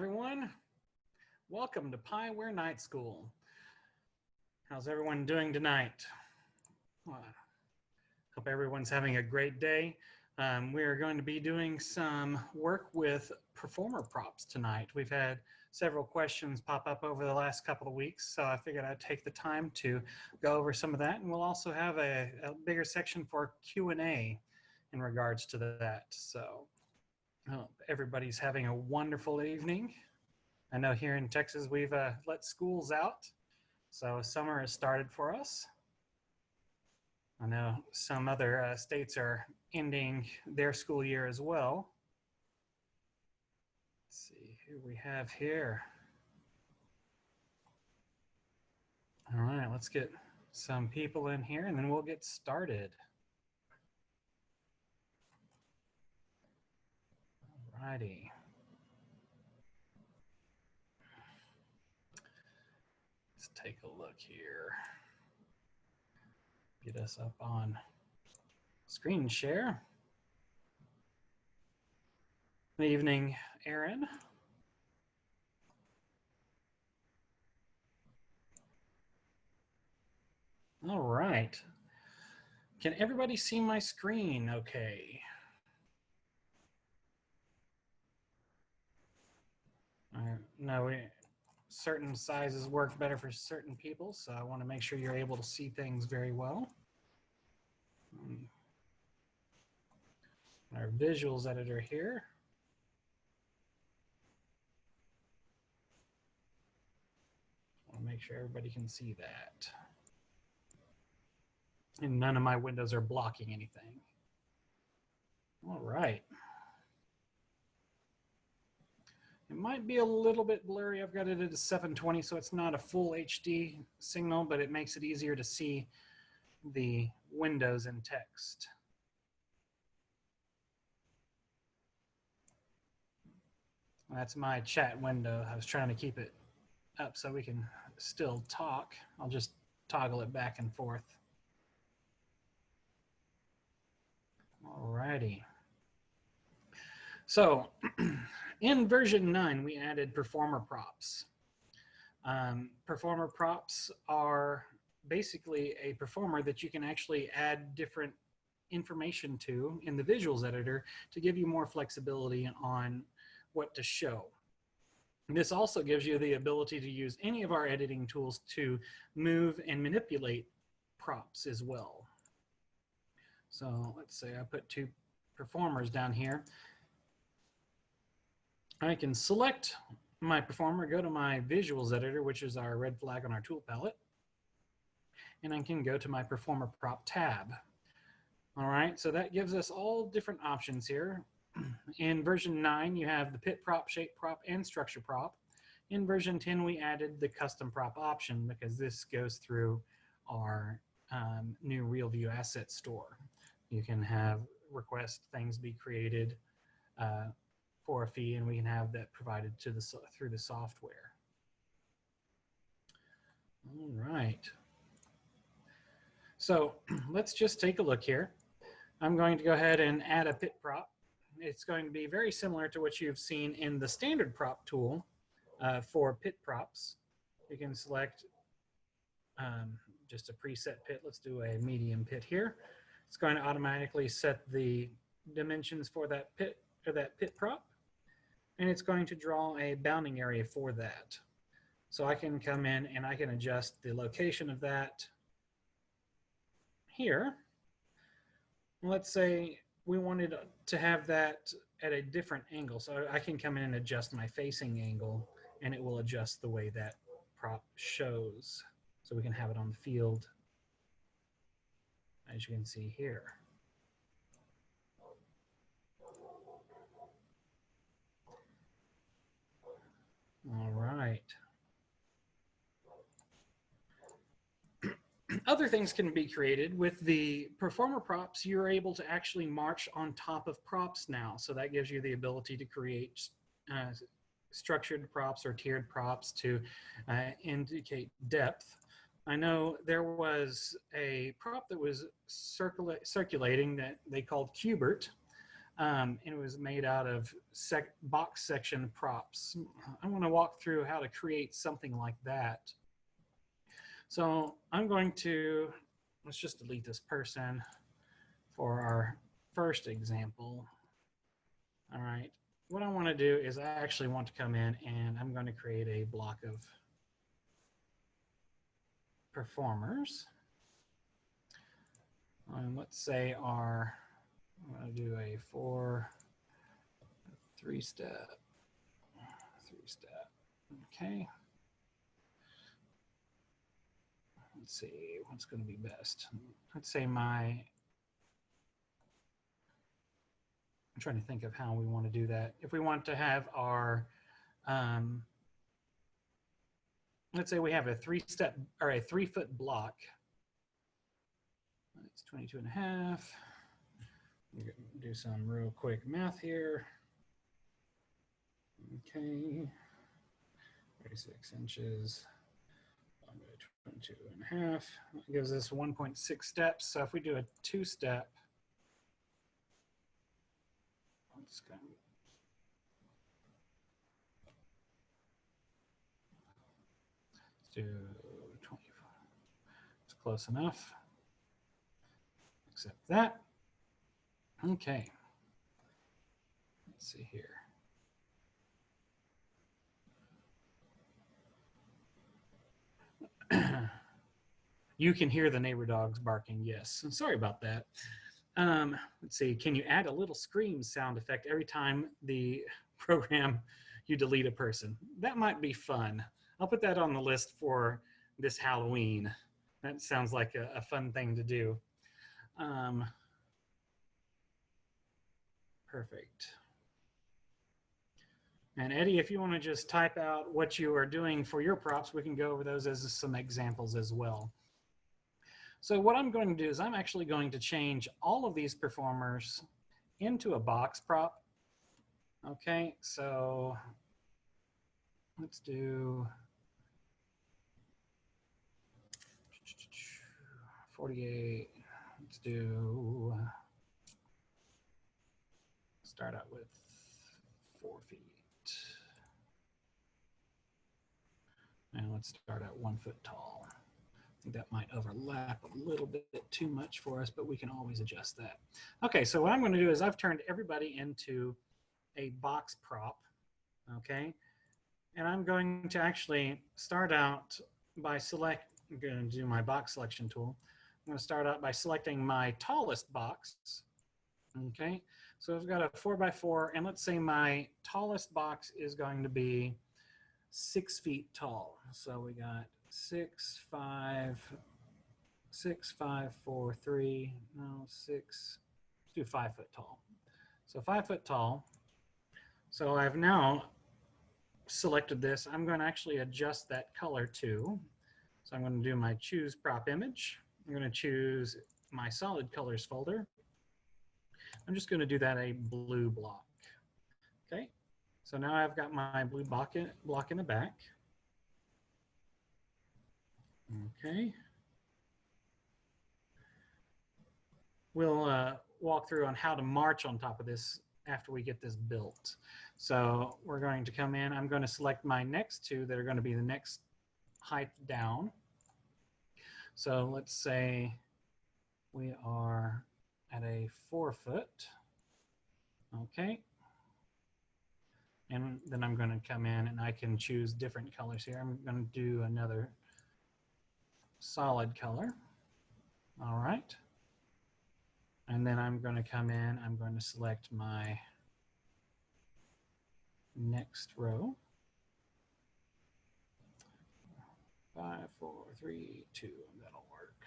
everyone. Welcome to Pyware Night School. How's everyone doing tonight? Hope everyone's having a great day. We are going to be doing some work with performer props tonight. We've had several questions pop up over the last couple of weeks, so I figured I'd take the time to go over some of that, and we'll also have a bigger section for Q&A in regards to that. So everybody's having a wonderful evening. I know here in Texas we've let schools out, so summer has started for us. I know some other states are ending their school year as well. Let's see who we have here. All right, let's get some people in here and then we'll get started. All righty. Let's take a look here. Get us up on screen share. Good evening, Aaron. All right. Can everybody see my screen okay? No, certain sizes work better for certain people, so I want to make sure you're able to see things very well. Our visuals editor here. I want to make sure everybody can see that. And none of my windows are blocking anything. All right. It might be a little bit blurry. I've got it at a 720, so it's not a full HD signal, but it makes it easier to see the windows and text. That's my chat window. I was trying to keep it up so we can still talk. I'll just toggle it back and forth. All righty. So in version 9, we added performer props. Performer props are basically a performer that you can actually add different information to in the visuals editor to give you more flexibility on what to show. This also gives you the ability to use any of our editing tools to move and manipulate props as well. So let's say I put two performers down here. I can select my performer, go to my visuals editor, which is our red flag on our tool palette, and I can go to my performer prop tab. All right, so that gives us all different options here. In version 9, you have the pit prop, shape prop, and structure prop. In version 10, we added the custom prop option because this goes through our new Real View asset store. You can have request things be created for a fee, and we can have that provided to through the software. All right. So let's just take a look here. I'm going to go ahead and add a pit prop. It's going to be very similar to what you've seen in the standard prop tool for pit props. You can select just a preset pit. Let's do a medium pit here. It's going to automatically set the dimensions for that pit or that pit prop, and it's going to draw a bounding area for that. So I can come in and I can adjust the location of that here. Let's say we wanted to have that at a different angle. So I can come in and adjust my facing angle, and it will adjust the way that prop shows. So we can have it on the field, as you can see here. All right. Other things can be created with the performer props. You're able to actually march on top of props now. So that gives you the ability to create structured props or tiered props to indicate depth. I know there was a prop that was circulating that they called Qbert. And it was made out of box section props. I want to walk through how to create something like that. So I'm going to, let's just delete this person for our first example. All right, what I want to do is I actually want to come in and I'm going to create a block of performers. And let's say I'm going to do a three-step. Okay. Let's see what's going to be best. Let's say I'm trying to think of how we want to do that. If we want to have our, let's say we have a 3-step or a 3-foot block. It's 22 and a half. We're going to do some real quick math here. Okay. 36 inches. 22 and a half. That gives us 1.6 steps. So if we do a 2-step, let's go. Let's do 25. It's close enough. Accept that. Okay. Let's see here. You can hear the neighbor dogs barking. Yes. Sorry about that. Let's see. Can you add a little scream sound effect every time the program you delete a person? That might be fun. I'll put that on the list for this Halloween. That sounds like a fun thing to do. Perfect. And Eddie, if you want to just type out what you are doing for your props, we can go over those as some examples as well. So what I'm going to do is I'm actually going to change all of these performers into a box prop. Okay, so let's do 48. Let's do, start out with 4 feet. And let's start at 1 foot tall. I think that might overlap a little bit too much for us, but we can always adjust that. Okay, so what I'm going to do is I've turned everybody into a box prop, okay? And I'm going to actually start out by I'm going to do my box selection tool. I'm going to start out by selecting my tallest box, okay? So I've got a 4x4, and let's say my tallest box is going to be 6 feet tall. So we got 6, 5, 4, 3, no, 6, let's do 5 foot tall. So 5 foot tall. So I've now selected this. I'm going to actually adjust that color too. So I'm going to do my choose prop image. I'm going to choose my solid colors folder. I'm just going to do that a blue block. Okay. So now I've got my blue block in the back. Okay. We'll walk through on how to march on top of this after we get this built. So we're going to come in. I'm going to select my next 2 that are going to be the next height down. So let's say we are at a 4 foot. Okay. And then I'm going to come in and I can choose different colors here. I'm going to do another solid color. All right. And then I'm going to come in, I'm going to select my next row. 5, 4, 3, 2, that'll work.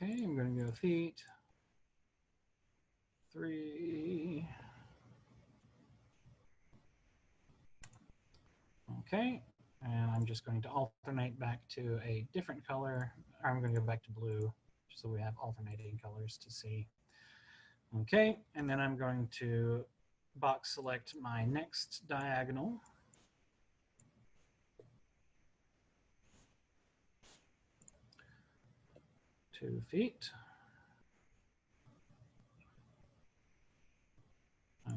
Okay, I'm going to go feet. 3. Okay, and I'm just going to alternate back to a different color. I'm going to go back to blue, just so we have alternating colors to see. Okay, and then I'm going to box select my next diagonal. 2 feet.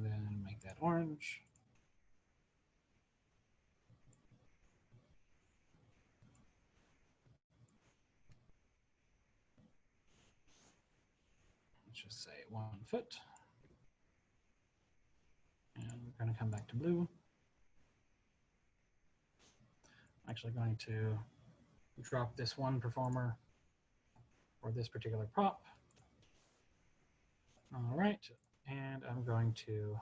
And then make that orange. Let's just say 1 foot. And we're going to come back to blue. I'm actually going to drop this one performer for this particular prop. All right, and I'm going to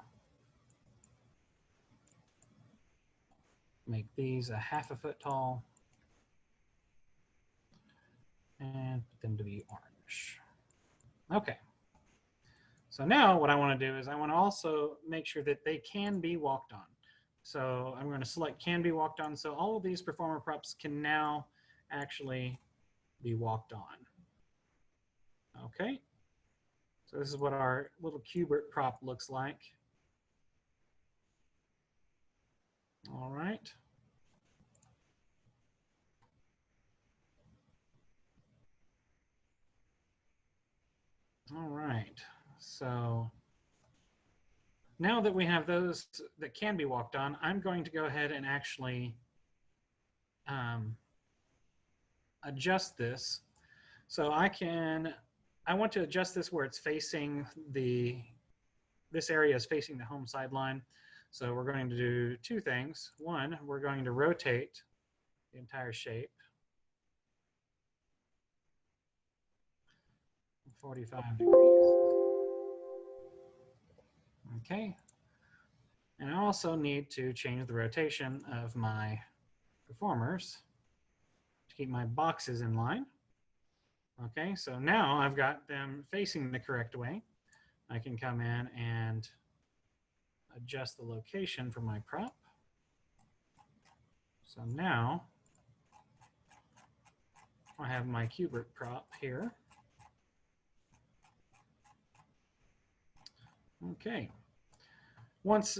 make these a ½ foot tall and put them to be orange. Okay. So now what I want to do is I want to also make sure that they can be walked on. So I'm going to select can be walked on. So all of these performer props can now actually be walked on. Okay. So this is what our little Qbert prop looks like. All right. All right. So now that we have those that can be walked on, I'm going to go ahead and actually adjust this. So I want to adjust this where it's facing this area is facing the home sideline. So we're going to do 2 things. One, we're going to rotate the entire shape 45 degrees. Okay. And I also need to change the rotation of my performers to keep my boxes in line. Okay, so now I've got them facing the correct way. I can come in and adjust the location for my prop. So now I have my Qbert prop here. Okay. Once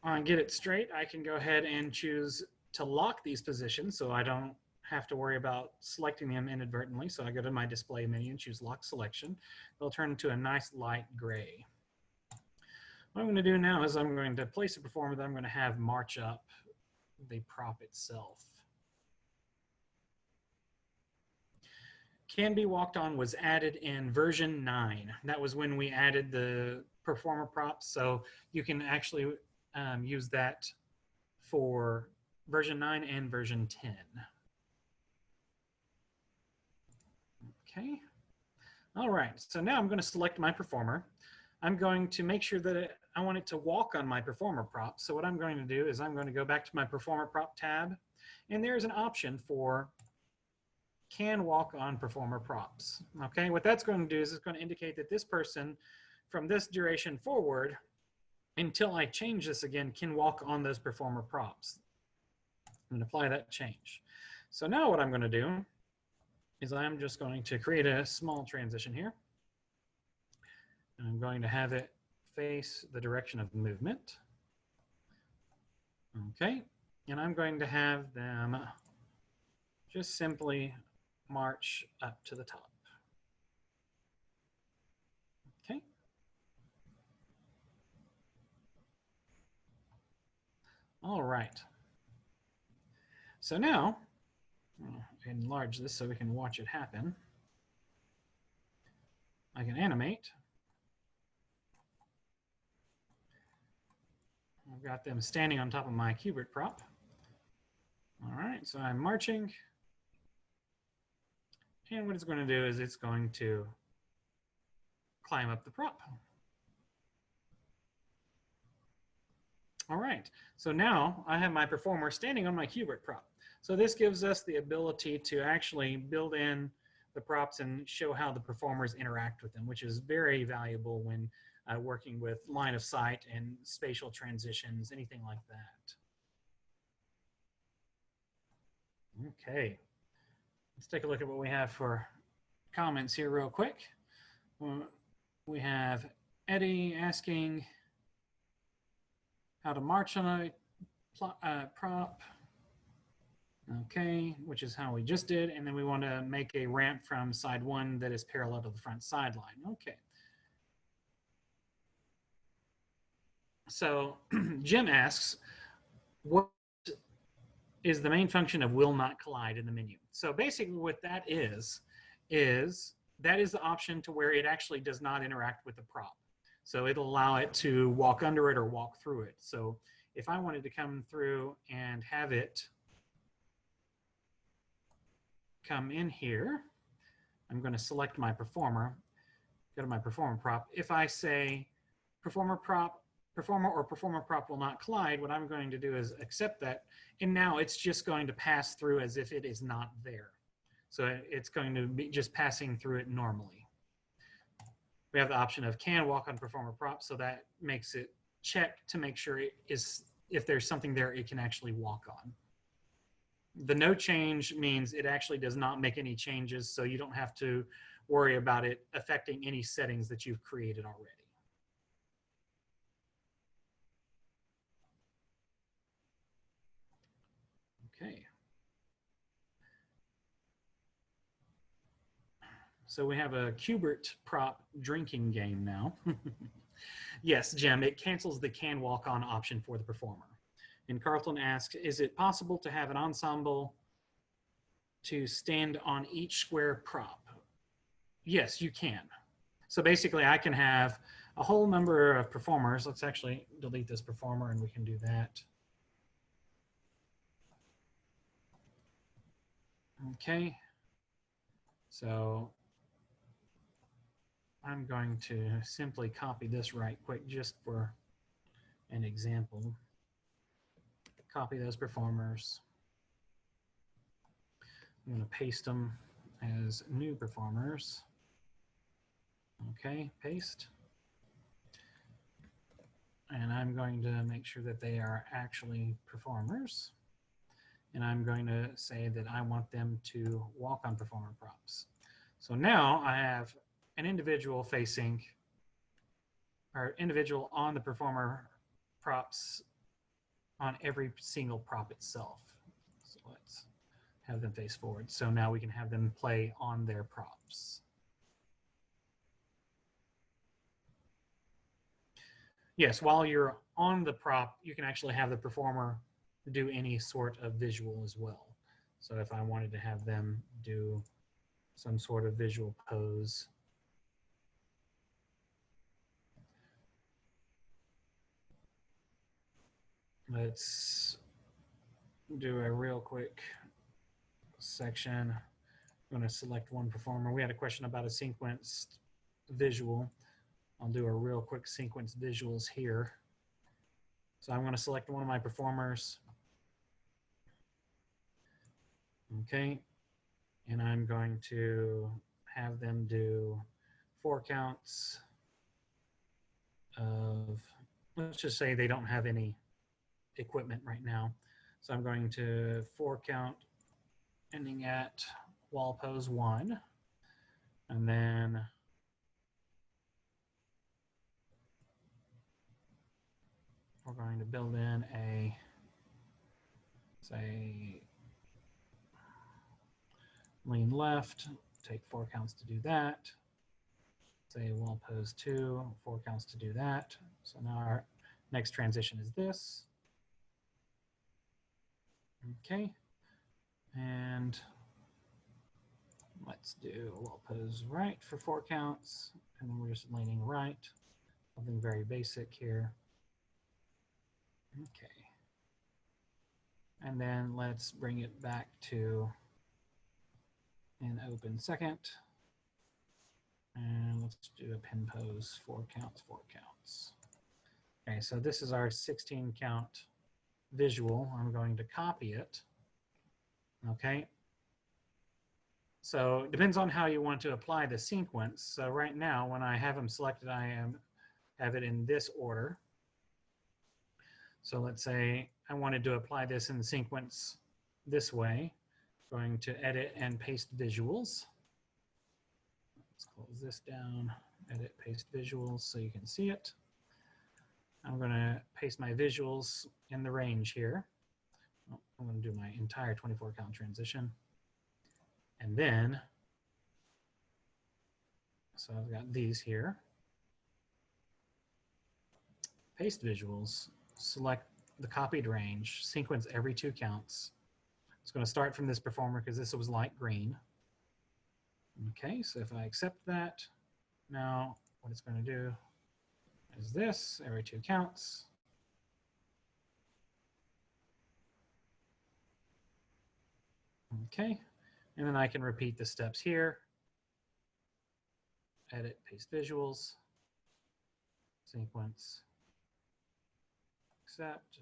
I get it straight, I can go ahead and choose to lock these positions so I don't have to worry about selecting them inadvertently. So I go to my display menu and choose lock selection. They'll turn into a nice light gray. What I'm going to do now is I'm going to place a performer that I'm going to have march up the prop itself. Can be walked on was added in version 9. That was when we added the performer props. So you can actually use that for version 9 and version 10. Okay. All right. So now I'm going to select my performer. I'm going to make sure that I want it to walk on my performer prop. So what I'm going to do is I'm going to go back to my performer prop tab, and there's an option for can walk on performer props. Okay, what that's going to do is it's going to indicate that this person from this duration forward until I change this again can walk on those performer props and apply that change. So now what I'm going to do is I'm just going to create a small transition here. And I'm going to have it face the direction of movement. Okay, and I'm going to have them just simply march up to the top. Okay. All right. So now, I'll enlarge this so we can watch it happen. I can animate. I've got them standing on top of my Qbert prop. All right, so I'm marching. And what it's going to do is it's going to climb up the prop. All right, so now I have my performer standing on my Qbert prop. So this gives us the ability to actually build in the props and show how the performers interact with them, which is very valuable when working with line of sight and spatial transitions, anything like that. Okay, let's take a look at what we have for comments here real quick. We have Eddie asking how to march on a prop. Okay, which is how we just did. And then we want to make a ramp from side 1 that is parallel to the front sideline. Okay. So Jim asks, what is the main function of will not collide in the menu? So basically what that is that is the option to where it actually does not interact with the prop. So it'll allow it to walk under it or walk through it. So if I wanted to come through and have it come in here, I'm going to select my performer, go to my performer prop. If I say performer or performer prop will not collide, what I'm going to do is accept that, and now it's just going to pass through as if it is not there. So it's going to be just passing through it normally. We have the option of can walk on performer prop, so that makes it check to make sure it is, if there's something there, it can actually walk on. The no change means it actually does not make any changes, so you don't have to worry about it affecting any settings that you've created already. Okay. So we have a Qbert prop drinking game now. Yes, Jim, it cancels the can walk on option for the performer. And Carlton asks, is it possible to have an ensemble to stand on each square prop? Yes, you can. So basically I can have a whole number of performers. Let's actually delete this performer and we can do that. Okay. So I'm going to simply copy this right quick just for an example. Copy those performers. I'm going to paste them as new performers. Okay, paste. And I'm going to make sure that they are actually performers. And I'm going to say that I want them to walk on performer props. So now I have an individual facing, or individual on the performer props on every single prop itself. So let's have them face forward. So now we can have them play on their props. Yes, while you're on the prop, you can actually have the performer do any sort of visual as well. So if I wanted to have them do some sort of visual pose, let's do a real quick section. I'm going to select one performer. We had a question about a sequenced visual. I'll do a real quick sequence visuals here. So I'm going to select one of my performers. Okay. And I'm going to have them do 4 counts of, let's just say they don't have any equipment right now. So I'm going to 4 count ending at wall pose 1. And then we're going to build in a, say, lean left, take 4 counts to do that. Say wall pose 2, 4 counts to do that. So now our next transition is this. Okay. And let's do wall pose right for 4 counts. And then we're just leaning right. Something very basic here. Okay. And then let's bring it back to an open second. And let's do a pin pose, 4 counts, 4 counts. Okay, so this is our 16 count visual. I'm going to copy it. Okay. So it depends on how you want to apply the sequence. So right now, when I have them selected, I have it in this order. So let's say I wanted to apply this in the sequence this way. Going to edit and paste visuals. Let's close this down, edit, paste visuals so you can see it. I'm going to paste my visuals in the range here. I'm going to do my entire 24 count transition. And then, so I've got these here. paste visuals, select the copied range, sequence every 2 counts. It's going to start from this performer because this was light green. Okay, so if I accept that, now what it's going to do is this, every 2 counts. Okay, and then I can repeat the steps here. Edit, paste visuals, sequence, accept,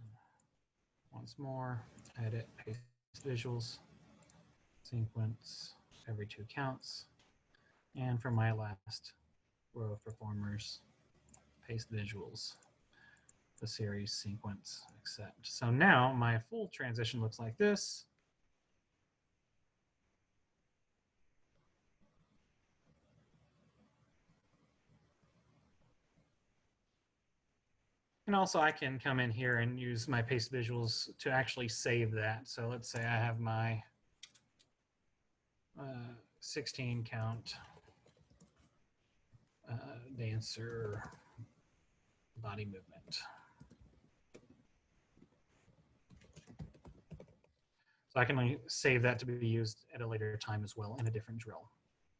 once more, edit, paste visuals, sequence, every 2 counts, and for my last row of performers, paste visuals, the series, sequence, accept. So now my full transition looks like this. And also I can come in here and use my paste visuals to actually save that. So let's say I have my 16 count dancer body movement. So I can save that to be used at a later time as well in a different drill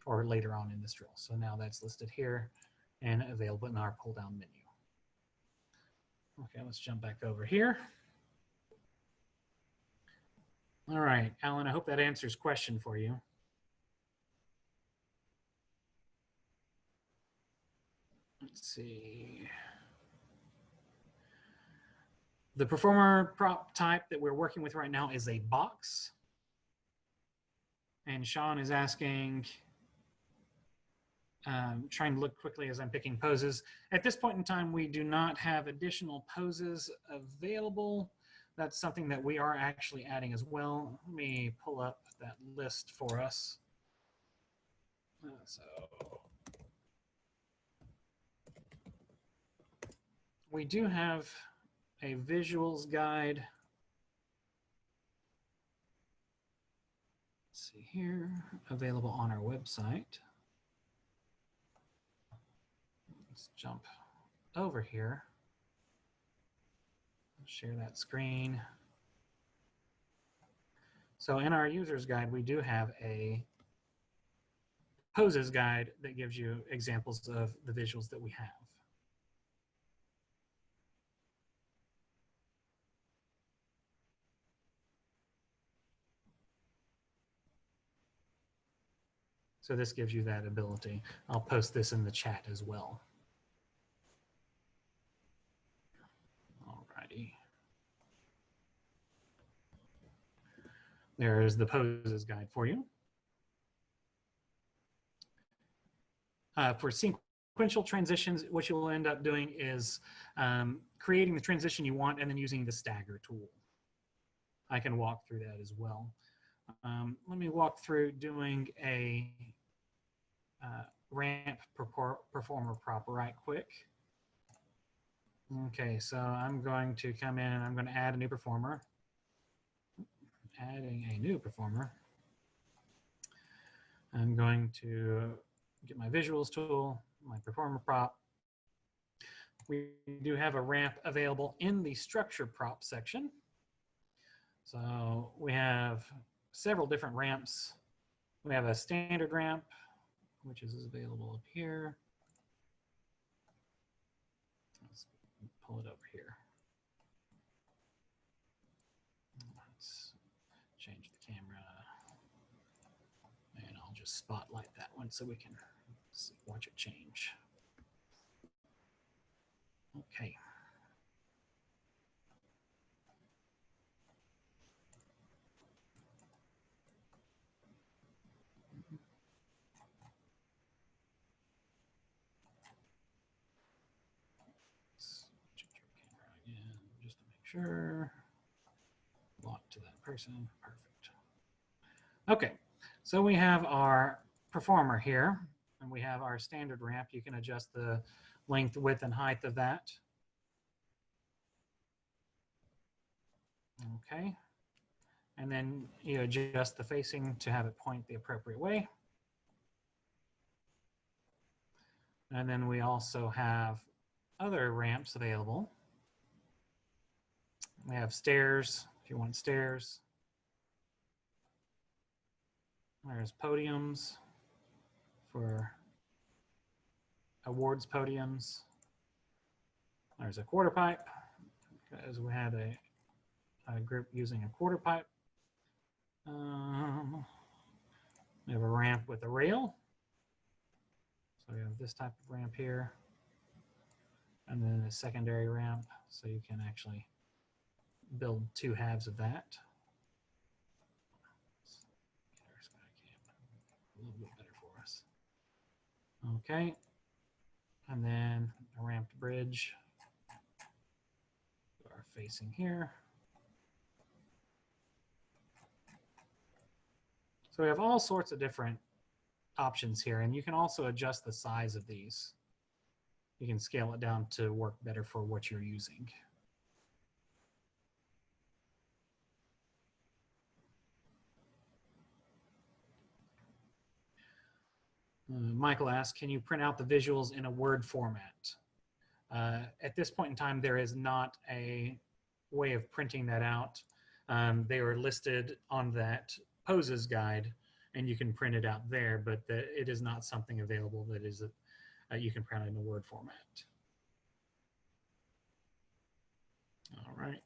or later on in this drill. So now that's listed here and available in our pull down menu. Okay, let's jump back over here. All right, Alan, I hope that answers question for you. Let's see. The performer prop type that we're working with right now is a box. And Sean is asking, trying to look quickly as I'm picking poses. At this point in time, we do not have additional poses available. That's something that we are actually adding as well. Let me pull up that list for us. So we do have a visuals guide. Let's see here, available on our website. Let's jump over here. Share that screen. So in our user's guide, we do have a poses guide that gives you examples of the visuals that we have. So this gives you that ability. I'll post this in the chat as well. Alrighty. There's the poses guide for you. For sequential transitions, what you'll end up doing is creating the transition you want and then using the Stagger tool. I can walk through that as well. Let me walk through doing a ramp performer prop right quick. Okay, so I'm going to come in and I'm going to add a new performer. Adding a new performer. I'm going to get my visuals tool, my performer prop. We do have a ramp available in the structure prop section. So we have several different ramps. We have a standard ramp, which is available up here. Let's pull it over here. Let's change the camera. And I'll just spotlight that one so we can watch it change. Okay. Let's check your camera again just to make sure. Lock to that person. Perfect. Okay, so we have our performer here, and we have our standard ramp. You can adjust the length, width, and height of that. Okay, and then you adjust the facing to have it point the appropriate way. And then we also have other ramps available. We have stairs, if you want stairs. There's podiums for awards podiums. There's a quarter pipe, because we had a group using a quarter pipe. We have a ramp with a rail. So we have this type of ramp here. And then a secondary ramp, so you can actually build two halves of that. A little bit better for us. Okay. And then a ramped bridge. We are facing here. So we have all sorts of different options here, and you can also adjust the size of these. You can scale it down to work better for what you're using. Michael asks, can you print out the visuals in a Word format? At this point in time, there is not a way of printing that out. They were listed on that poses guide, and you can print it out there, but it is not something available that is you can print in a Word format. All right.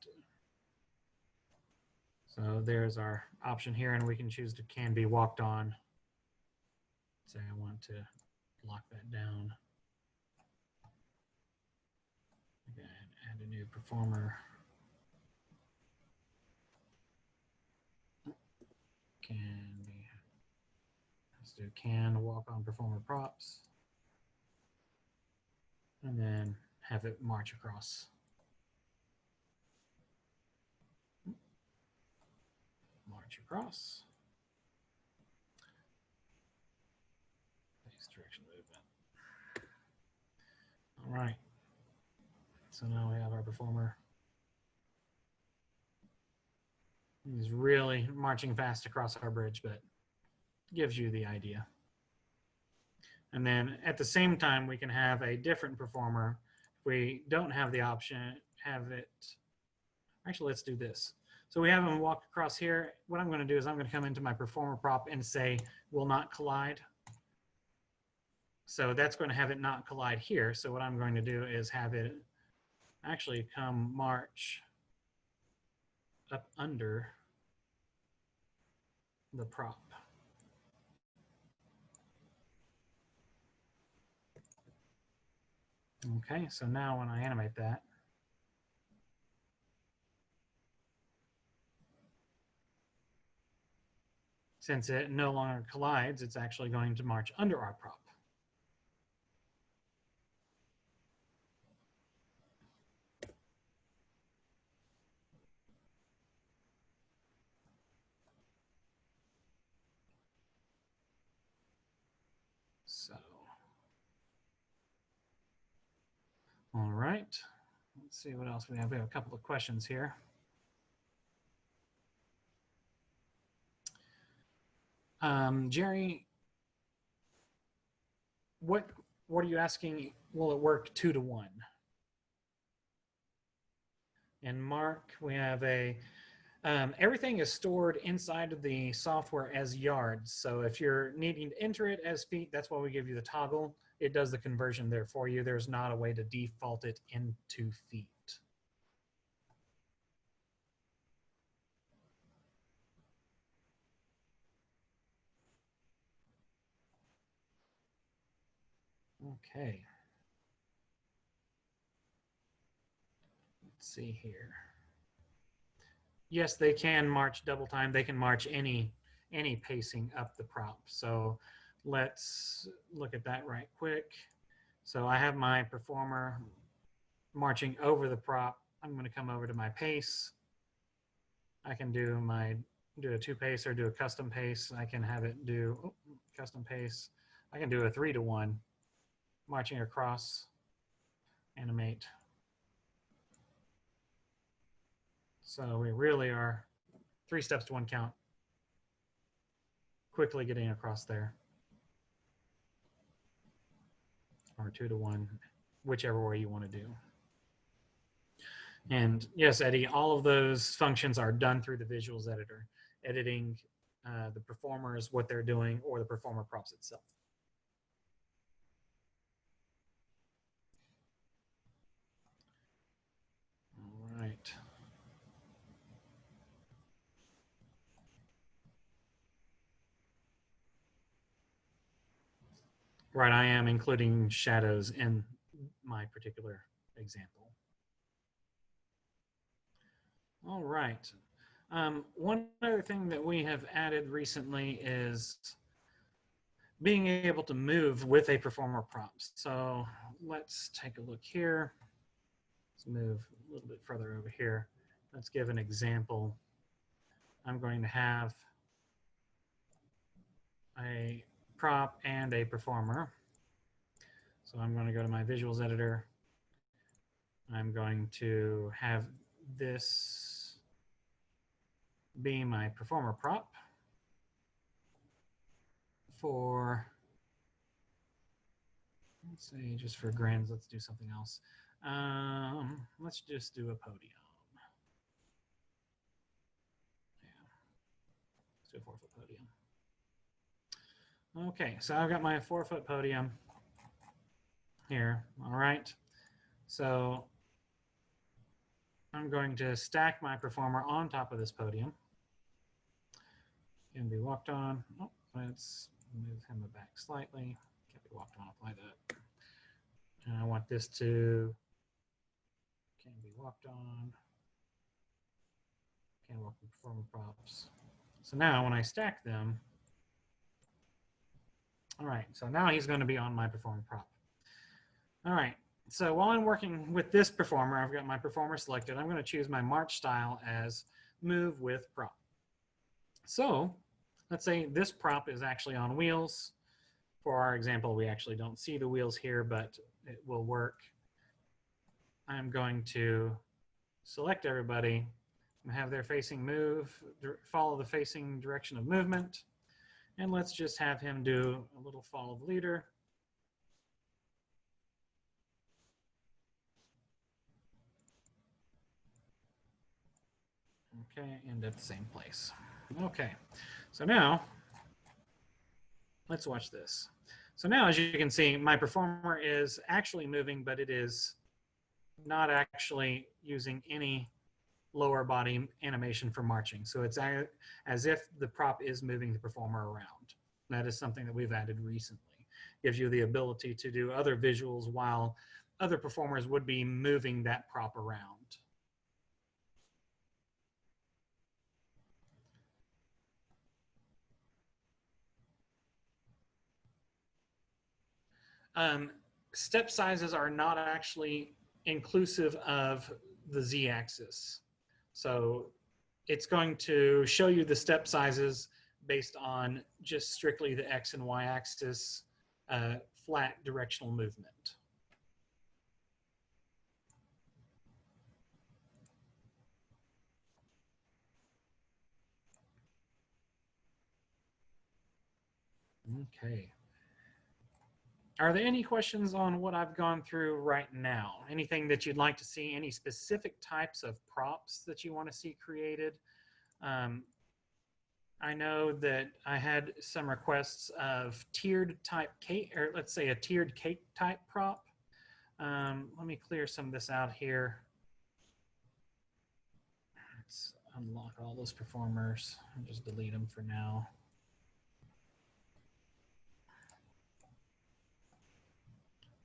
So there's our option here, and we can choose to can be walked on. Say I want to lock that down. Again, add a new performer. Can be, let's do can walk on performer props. And then have it march across. March across. Face direction movement. All right. So now we have our performer. He's really marching fast across our bridge, but gives you the idea. And then at the same time, we can have a different performer. If we don't have the option, have it, actually, let's do this. So we have him walk across here. What I'm going to do is I'm going to come into my performer prop and say, will not collide. So that's going to have it not collide here. So what I'm going to do is have it actually come march up under the prop. Okay, so now when I animate that, since it no longer collides, it's actually going to march under our prop. So, all right, let's see what else we have. We have a couple of questions here. Jerry, what are you asking? Will it work 2-to-1? And Mark, we have a, everything is stored inside of the software as yards. So if you're needing to enter it as feet, that's why we give you the toggle. It does the conversion there for you. There's not a way to default it into feet. Okay. Let's see here. Yes, they can march double time. They can march any pacing up the prop. So let's look at that right quick. So I have my performer marching over the prop. I'm going to come over to my pace. I can do a 2-pace or do a custom pace. I can have it do custom pace. I can do a 3-to-1, marching across, animate. So we really are 3 steps to 1 count, quickly getting across there. Or 2-to-1, whichever way you want to do. And yes, Eddie, all of those functions are done through the visuals editor, editing the performers, what they're doing, or the performer props itself. All right. Right, I am including shadows in my particular example. All right. One other thing that we have added recently is being able to move with a performer prop. So let's take a look here. Let's move a little bit further over here. Let's give an example. I'm going to have a prop and a performer. So I'm going to go to my visuals editor. I'm going to have this be my performer prop for, let's say just for grins, let's do something else. Let's just do a podium. Yeah, let's do a 4-foot podium. Okay, so I've got my 4-foot podium here. All right, so I'm going to stack my performer on top of this podium. Can be walked on. Oh, let's move him back slightly. Can't be walked on like that. And I want this to can be walked on. Can't walk with performer props. So now when I stack them, all right, so now he's going to be on my performer prop. All right, so while I'm working with this performer, I've got my performer selected. I'm going to choose my march style as move with prop. So let's say this prop is actually on wheels. For our example, we actually don't see the wheels here, but it will work. I'm going to select everybody and have their facing move, follow the facing direction of movement. And let's just have him do a little follow the leader. Okay, and at the same place. Okay, so now let's watch this. So now, as you can see, my performer is actually moving, but it is not actually using any lower body animation for marching. So it's as if the prop is moving the performer around. That is something that we've added recently. Gives you the ability to do other visuals while other performers would be moving that prop around. Step sizes are not actually inclusive of the z-axis. So it's going to show you the step sizes based on just strictly the x and y axis flat directional movement. Okay. Are there any questions on what I've gone through right now? Anything that you'd like to see? Any specific types of props that you want to see created? I know that I had some requests of tiered type cake, or let's say a tiered cake type prop. Let me clear some of this out here. Let's unlock all those performers and just delete them for now.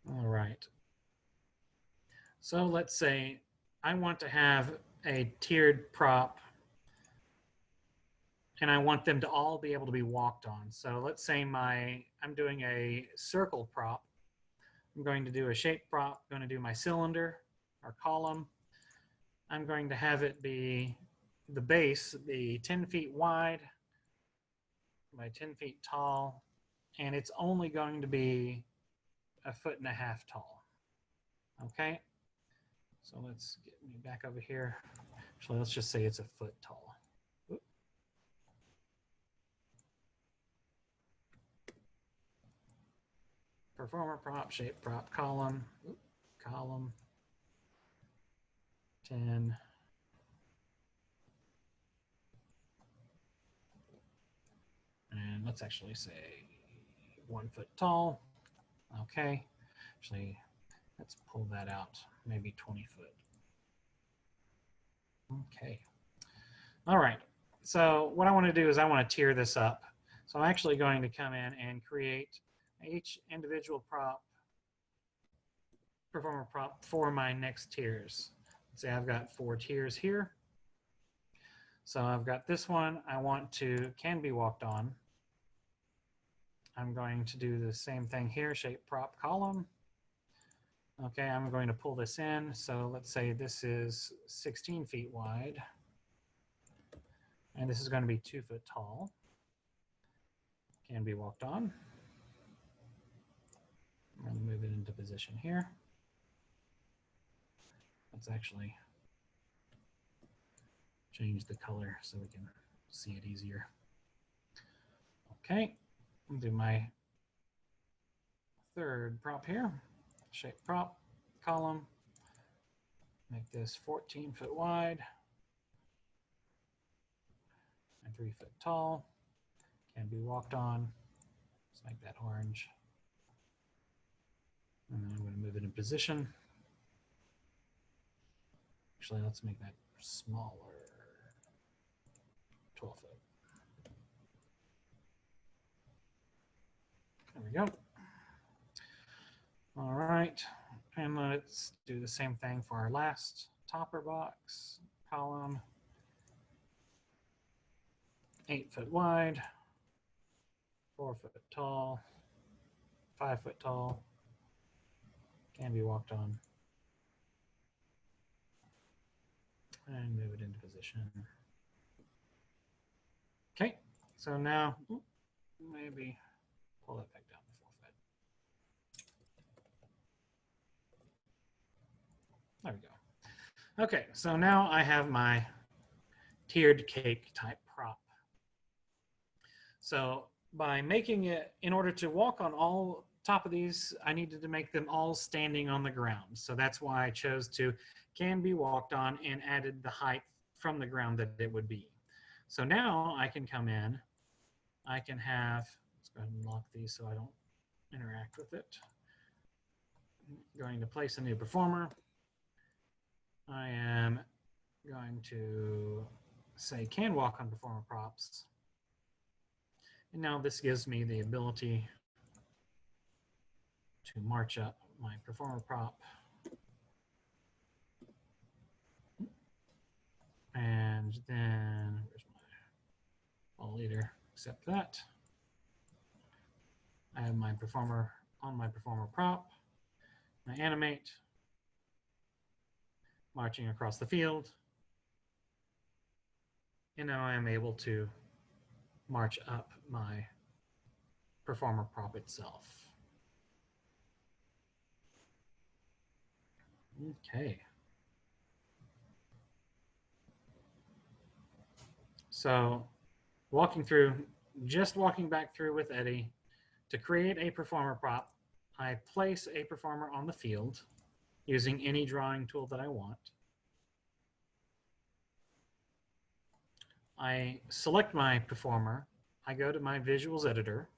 All right. So let's say I want to have a tiered prop and I want them to all be able to be walked on. So let's say I'm doing a circle prop. I'm going to do a shape prop, I'm going to do my cylinder or column. I'm going to have it be the base be 10 feet wide by 10 feet tall, and it's only going to be 1.5 feet tall. Okay, so let's get me back over here. Actually, let's just say it's 1 foot tall. Oop. Performer prop, shape prop, column, column. 10. And let's actually say 1 foot tall. Okay. Actually, let's pull that out. Maybe 20 foot. Okay. All right. So what I want to do is I want to tier this up. So I'm actually going to come in and create each individual performer prop for my next tiers. Let's say I've got 4 tiers here. So I've got this one I want to can be walked on. I'm going to do the same thing here, shape prop column. Okay, I'm going to pull this in. So let's say this is 16 feet wide. And this is going to be 2 foot tall. Can be walked on. I'm going to move it into position here. Let's actually change the color so we can see it easier. Okay, I'll do my third prop here. Shape prop column. Make this 14 foot wide and 3 foot tall. Can be walked on. Let's make that orange. And then I'm going to move it in position. Actually, let's make that smaller. 12 foot. There we go. All right. And let's do the same thing for our last topper box column. 8 foot wide, 4 foot tall, 5 foot tall, can be walked on. And move it into position. Okay, so now maybe pull that back down to 4 foot. There we go. Okay, so now I have my tiered cake type prop. So by making it, in order to walk on all top of these, I needed to make them all standing on the ground. So that's why I chose to can be walked on and added the height from the ground that it would be. So now I can come in, I can have, let's go ahead and lock these so I don't interact with it. I'm going to place a new performer. I am going to say can walk on performer props. And now this gives me the ability to march up my performer prop. And then, where's my all leader? Accept that. I have my performer on my performer prop. I animate, marching across the field. And now I am able to march up my performer prop itself. Okay. So just walking back through with Eddie, to create a performer prop, I place a performer on the field using any drawing tool that I want. I select my performer. I go to my visuals editor.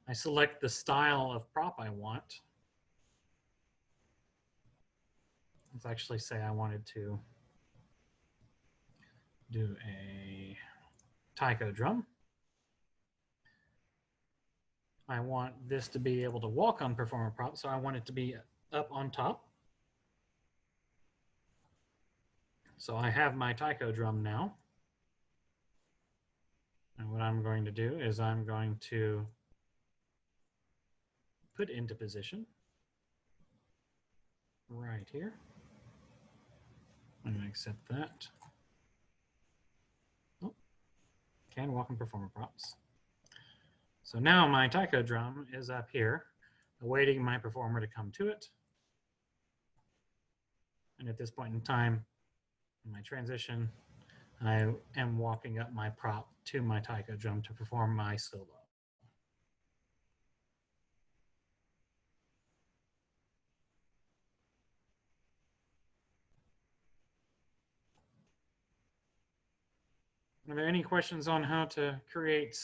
I select the style of prop I want. Let's actually say I wanted to do a taiko drum. I want this to be able to walk on performer prop, so I want it to be up on top. So I have my taiko drum now. And what I'm going to do is I'm going to put into position right here. I'm going to accept that. Oh, can walk on performer props. So now my taiko drum is up here, awaiting my performer to come to it. And at this point in time, in my transition, I am walking up my prop to my taiko drum to perform my solo. Are there any questions on how to create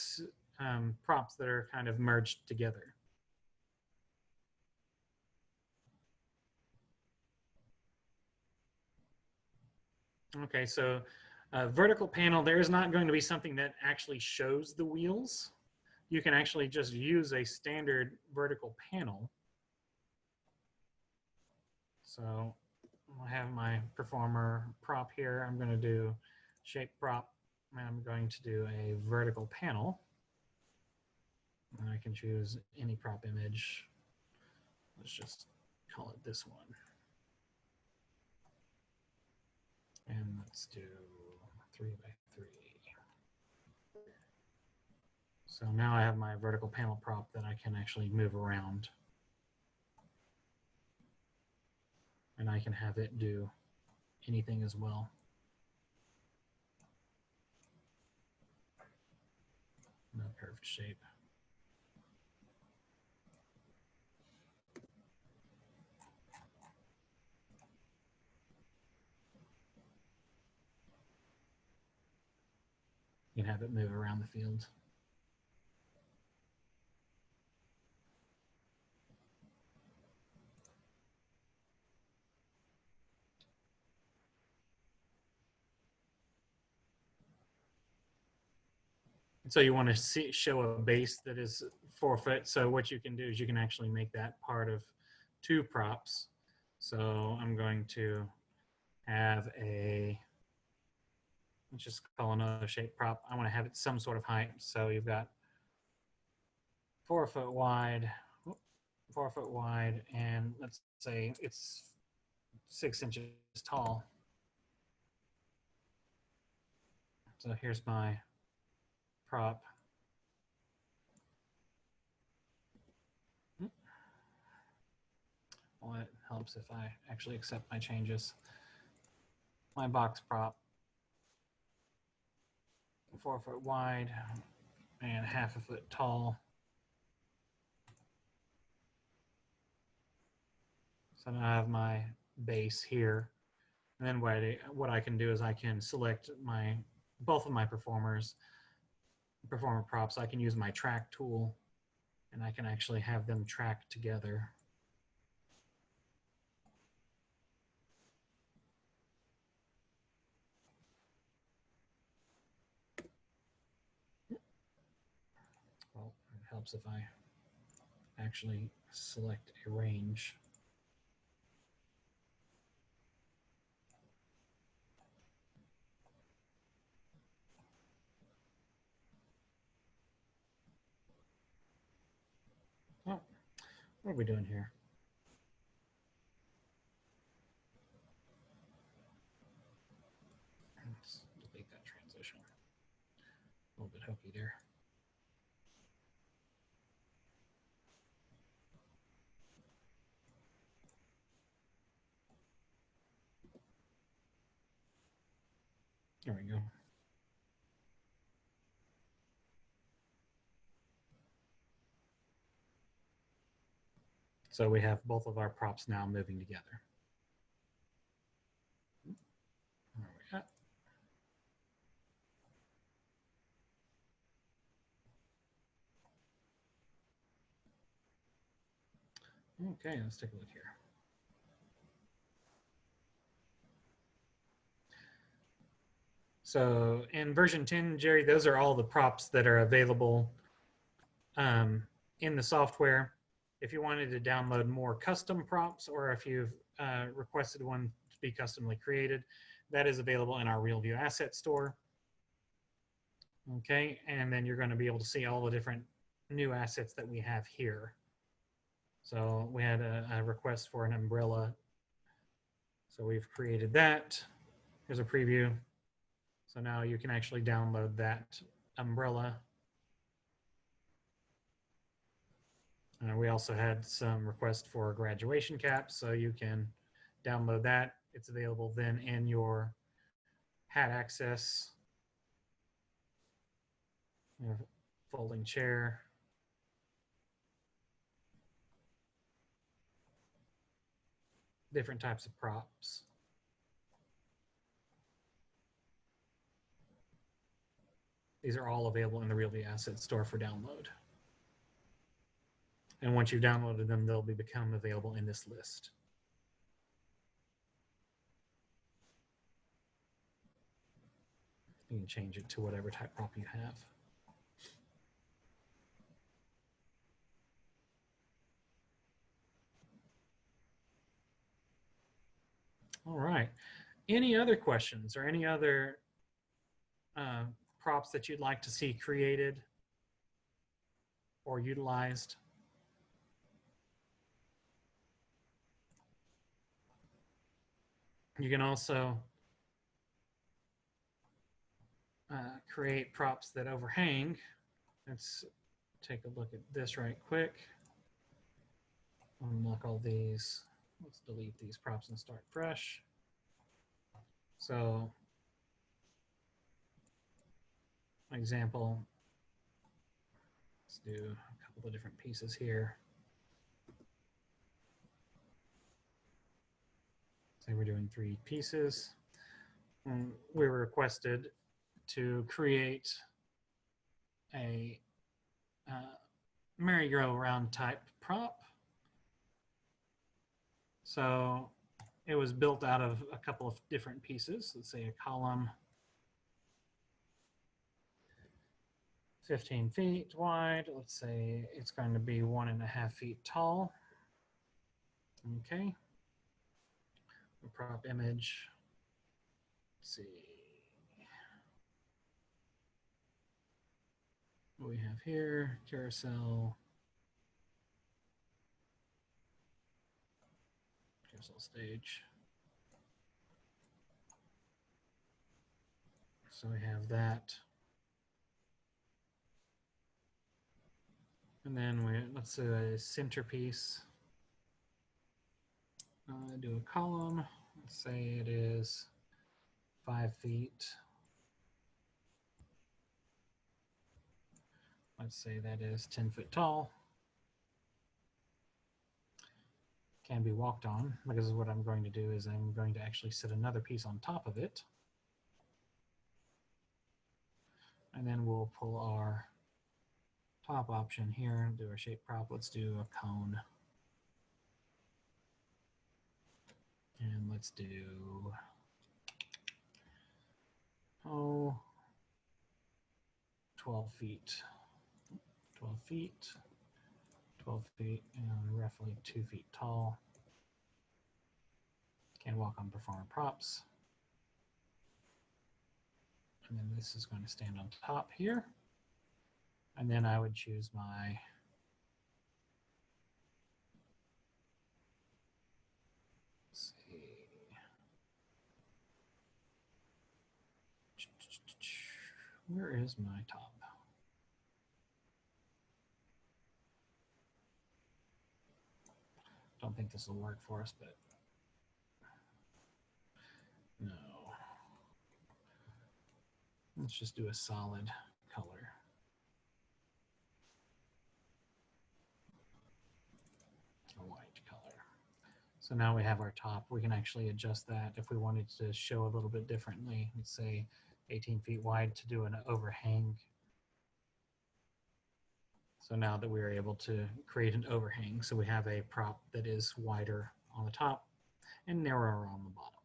props that are kind of merged together? Okay, so vertical panel, there is not going to be something that actually shows the wheels. You can actually just use a standard vertical panel. So I have my performer prop here. I'm going to do shape prop, and I'm going to do a vertical panel. And I can choose any prop image. Let's just call it this one. And let's do 3 by 3. So now I have my vertical panel prop that I can actually move around. And I can have it do anything as well. No curved shape. You can have it move around the field. So you want to show a base that is 4 foot. So what you can do is you can actually make that part of 2 props. So I'm going to have a, let's just call another shape prop. I want to have it some sort of height. So you've got 4 foot wide, 4 foot wide, and let's say it's 6 inches tall. So here's my prop. Well, it helps if I actually accept my changes. My box prop, 4 foot wide and 1/2 foot tall. So now I have my base here. And then what I can do is I can select both of my performer props. I can use my track tool and I can actually have them track together. Well, it helps if I actually select a range. Oh, what are we doing here? Let's delete that transition. A little bit hokey there. There we go. So we have both of our props now moving together. Where are we at? Okay, let's take a look here. So in version 10, Jerry, those are all the props that are available in the software. If you wanted to download more custom props, or if you've requested one to be customly created, that is available in our RealView Asset Store. Okay, and then you're going to be able to see all the different new assets that we have here. So we had a request for an umbrella. So we've created that. Here's a preview. So now you can actually download that umbrella. We also had some requests for graduation caps, so you can download that. It's available then in your hat access, your folding chair. Different types of props. These are all available in the Realty Asset Store for download. And once you've downloaded them, they'll become available in this list. You can change it to whatever type prop you have. All right. Any other questions or any other props that you'd like to see created or utilized? You can also create props that overhang. Let's take a look at this right quick. Unlock all these. Let's delete these props and start fresh. So, example, let's do a couple of different pieces here. Say we're doing 3 pieces. We were requested to create a merry-go-round type prop. So it was built out of a couple of different pieces. Let's say a column 15 feet wide. Let's say it's going to be 1.5 feet tall. Okay. The prop image. Let's see what we have here. Carousel stage. So we have that. And then let's do a centerpiece. Do a column. Let's say it is 5 feet. Let's say that is 10 foot tall. Can be walked on, because what I'm going to do is I'm going to actually set another piece on top of it. And then we'll pull our top option here and do our shape prop. Let's do a cone. And let's do, 12 feet. 12 feet. 12 feet and roughly 2 feet tall. Can walk on performer props. And then this is going to stand on top here. And then I would choose my where is my top? Don't think this will work for us, but no. Let's just do a solid color. A white color. So now we have our top. We can actually adjust that if we wanted to show a little bit differently. Let's say 18 feet wide to do an overhang. So now that we're able to create an overhang, so we have a prop that is wider on the top and narrower on the bottom.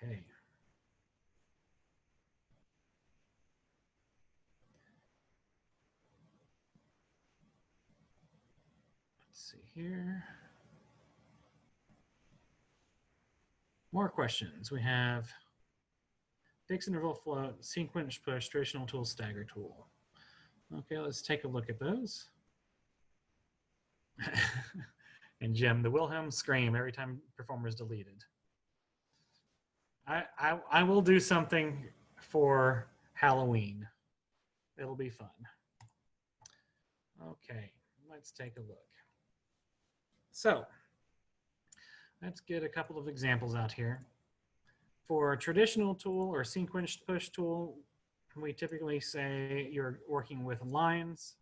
Okay. Let's see here. More questions. We have fixed interval float, sequence push, traditional tool, stagger tool. Okay, let's take a look at those. And Jim, the Wilhelm scream every time performer is deleted. I will do something for Halloween. It'll be fun. Okay, let's take a look. So let's get a couple of examples out here. For a traditional tool or sequence push tool, we typically say you're working with lines.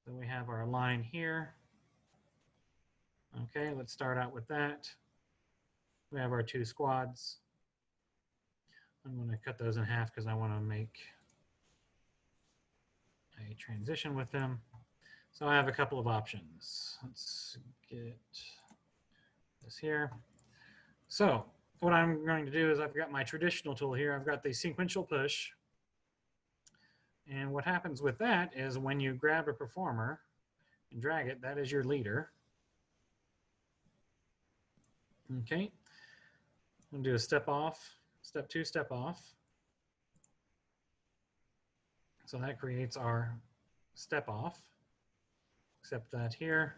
So we have our line here. Okay, let's start out with that. We have our 2 squads. I'm going to cut those in half because I want to make a transition with them. So I have a couple of options. Let's get this here. So what I'm going to do is I've got my traditional tool here. I've got the sequential push. And what happens with that is when you grab a performer and drag it, that is your leader. Okay. I'm going to do a step off, step two, step off. So that creates our step off. Accept that here.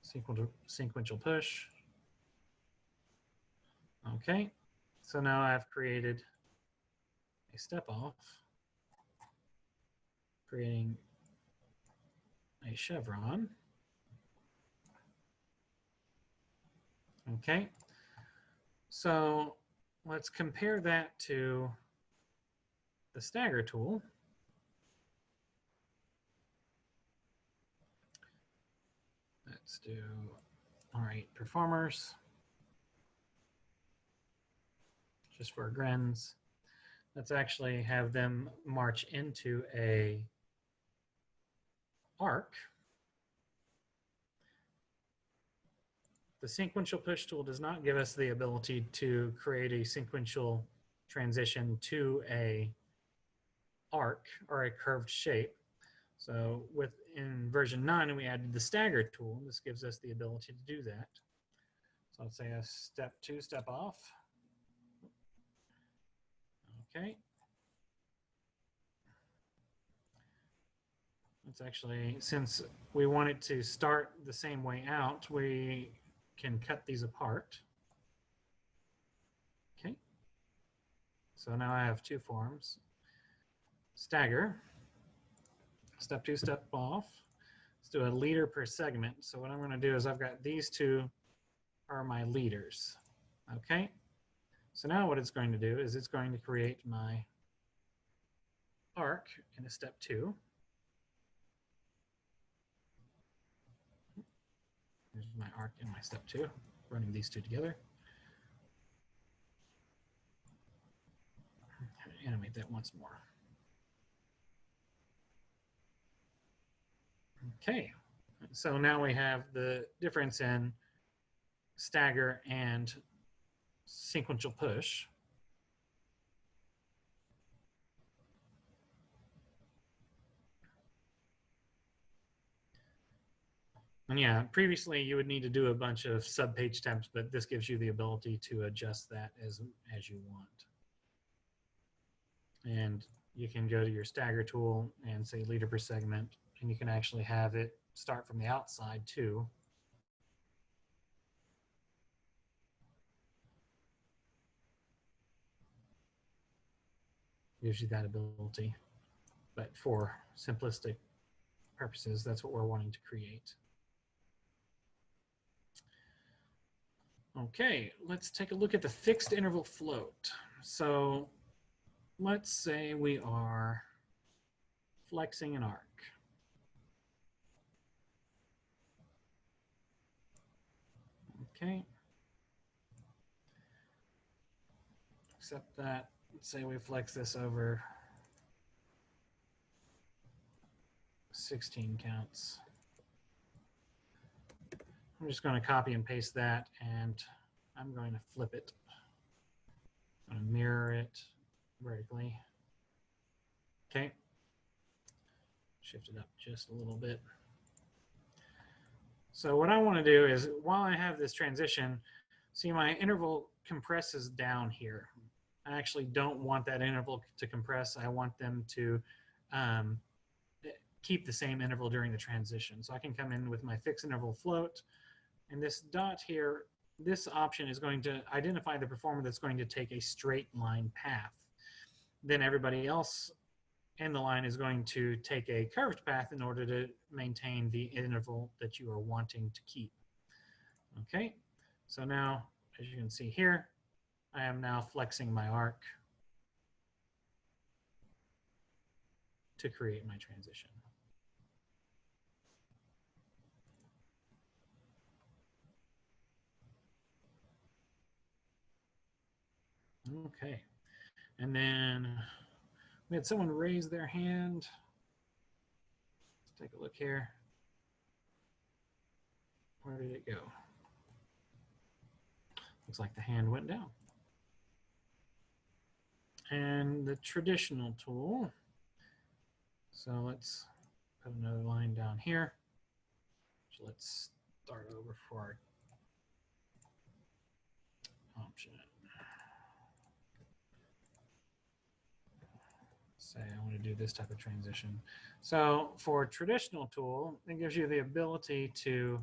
Sequential push. Okay. So now I've created a step off, creating a chevron. Okay. So let's compare that to the Stagger tool. Let's do, all right, performers. Just for grins. Let's actually have them march into a arc. The sequential push tool does not give us the ability to create a sequential transition to a arc or a curved shape. So in version 9, we added the Stagger tool. This gives us the ability to do that. So let's say a step two, step off. Okay. It's actually, since we want it to start the same way out, we can cut these apart. Okay. So now I have two forms. Stagger, step two, step off. Let's do a leader per segment. So what I'm going to do is I've got these two are my leaders. Okay. So now what it's going to do is it's going to create my arc in a step two. Here's my arc in my step two, running these two together. Animate that once more. Okay, so now we have the difference in stagger and sequential push. And yeah, previously you would need to do a bunch of sub-page steps, but this gives you the ability to adjust that as you want. And you can go to your stagger tool and say leader per segment, and you can actually have it start from the outside too. Gives you that ability. But for simplistic purposes, that's what we're wanting to create. Okay, let's take a look at the fixed interval float. So let's say we are flexing an arc. Okay. Except that, let's say we flex this over 16 counts. I'm just going to copy and paste that, and I'm going to flip it. I'm going to mirror it vertically. Okay. Shift it up just a little bit. So what I want to do is, while I have this transition, see my interval compresses down here. I actually don't want that interval to compress. I want them to keep the same interval during the transition. So I can come in with my fixed interval float, and this dot here, this option is going to identify the performer that's going to take a straight line path. Then everybody else in the line is going to take a curved path in order to maintain the interval that you are wanting to keep. Okay, so now, as you can see here, I am now flexing my arc to create my transition. Okay. And then we had someone raise their hand. Let's take a look here. Where did it go? Looks like the hand went down. And the traditional tool. So let's put another line down here. So let's start over for our option. Say I want to do this type of transition. So for traditional tool, it gives you the ability to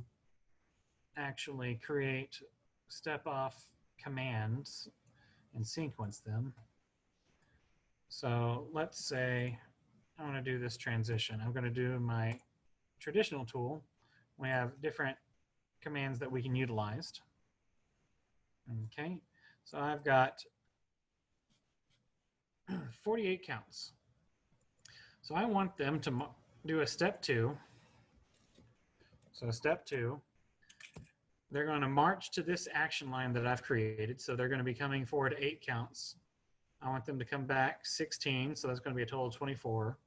actually create step-off commands and sequence them. So let's say I want to do this transition. I'm going to do my traditional tool. We have different commands that we can utilize. Okay, so I've got 48 counts. So I want them to do a step 2. So step 2, they're going to march to this action line that I've created. So they're going to be coming forward 8 counts. I want them to come back 16, so that's going to be a total of 24.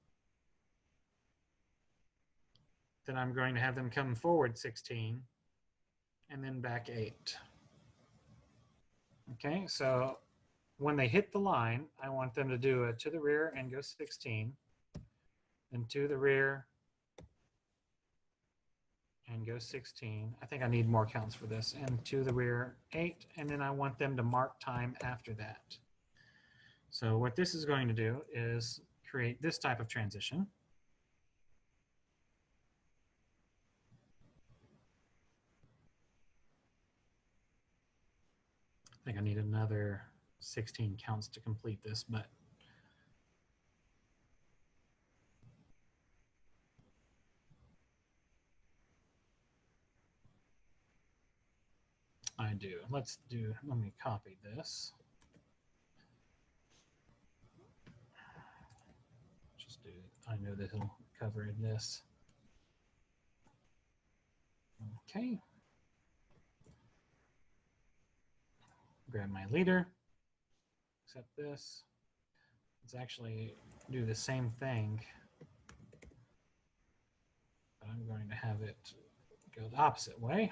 Then I'm going to have them come forward 16 and then back 8. Okay, so when they hit the line, I want them to do a to the rear and go 16, then to the rear and go 16. I think I need more counts for this. And to the rear 8, and then I want them to mark time after that. So what this is going to do is create this type of transition. I think I need another 16 counts to complete this, but I do. Let me copy this. Just do it. I know this will cover this. Okay. Grab my leader, accept this. Let's actually do the same thing, but I'm going to have it go the opposite way.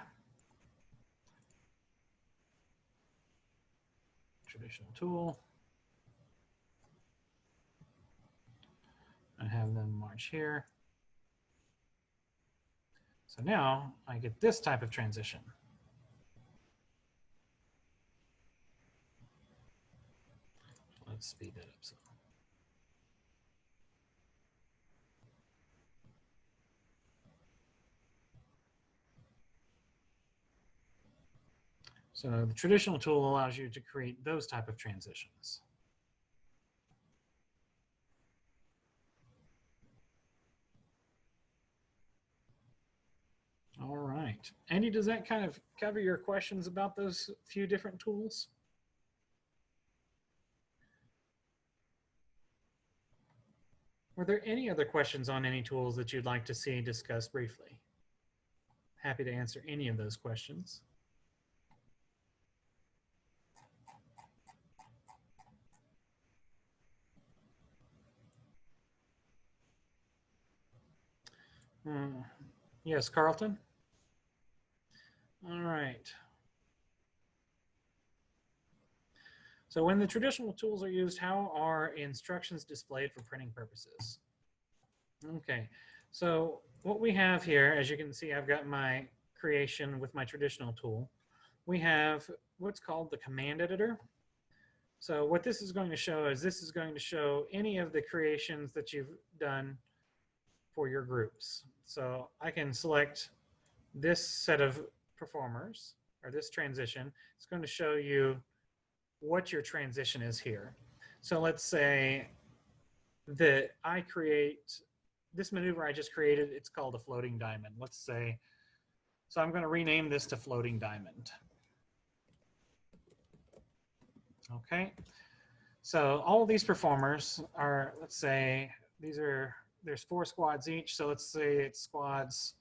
Traditional tool. I have them march here. So now I get this type of transition. Let's speed that up some. So the traditional tool allows you to create those type of transitions. All right. Andy, does that kind of cover your questions about those few different tools? Were there any other questions on any tools that you'd like to see discussed briefly? Happy to answer any of those questions. Yes, Carlton? All right. So when the traditional tools are used, how are instructions displayed for printing purposes? Okay, so what we have here, as you can see, I've got my creation with my traditional tool. We have what's called the command editor. So what this is going to show is this is going to show any of the creations that you've done for your groups. So I can select this set of performers or this transition. It's going to show you what your transition is here. So let's say that I create this maneuver I just created. It's called a floating diamond. Let's say, so I'm going to rename this to floating diamond. Okay. So all of these performers are, let's say, there's 4 squads each. So let's say it's squads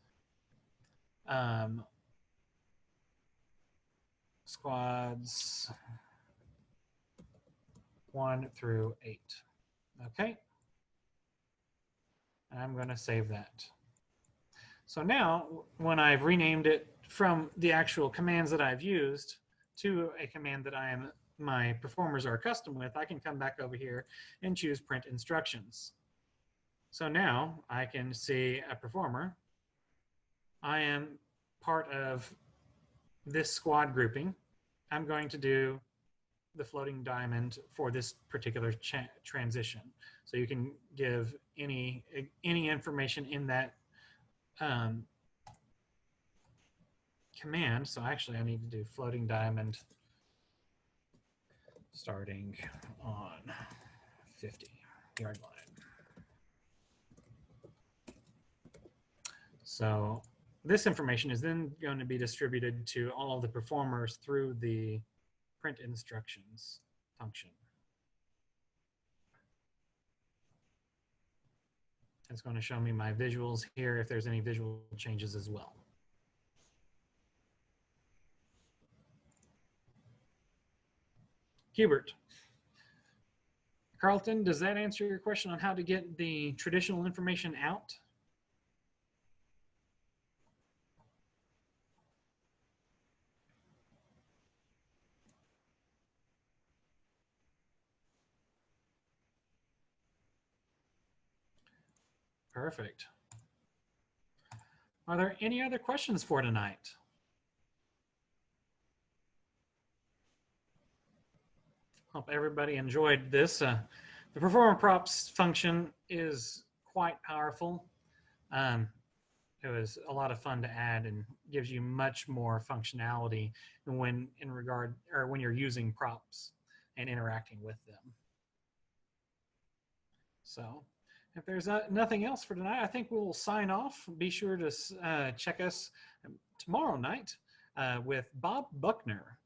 1 through 8. Okay. I'm going to save that. So now, when I've renamed it from the actual commands that I've used to a command that my performers are accustomed with, I can come back over here and choose print instructions. So now I can see a performer. I am part of this squad grouping. I'm going to do the floating diamond for this particular transition. So you can give any information in that command. So actually I need to do floating diamond starting on 50-yard line. So this information is then going to be distributed to all of the performers through the print instructions function. It's going to show me my visuals here if there's any visual changes as well. Qbert. Carlton, does that answer your question on how to get the traditional information out? Perfect. Are there any other questions for tonight? Hope everybody enjoyed this. The performer props function is quite powerful. It was a lot of fun to add and gives you much more functionality when you're using props and interacting with them. So if there's nothing else for tonight, I think we'll sign off. Be sure to check us tomorrow night with Bob Buckner.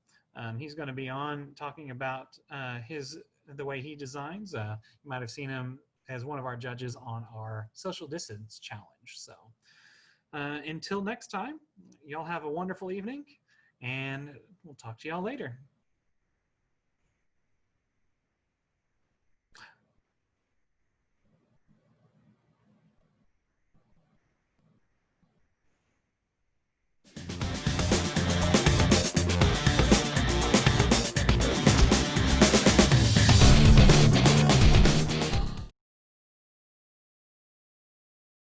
He's going to be on talking about the way he designs. You might have seen him as one of our judges on our social distance challenge. So until next time, y'all have a wonderful evening, and we'll talk to y'all later.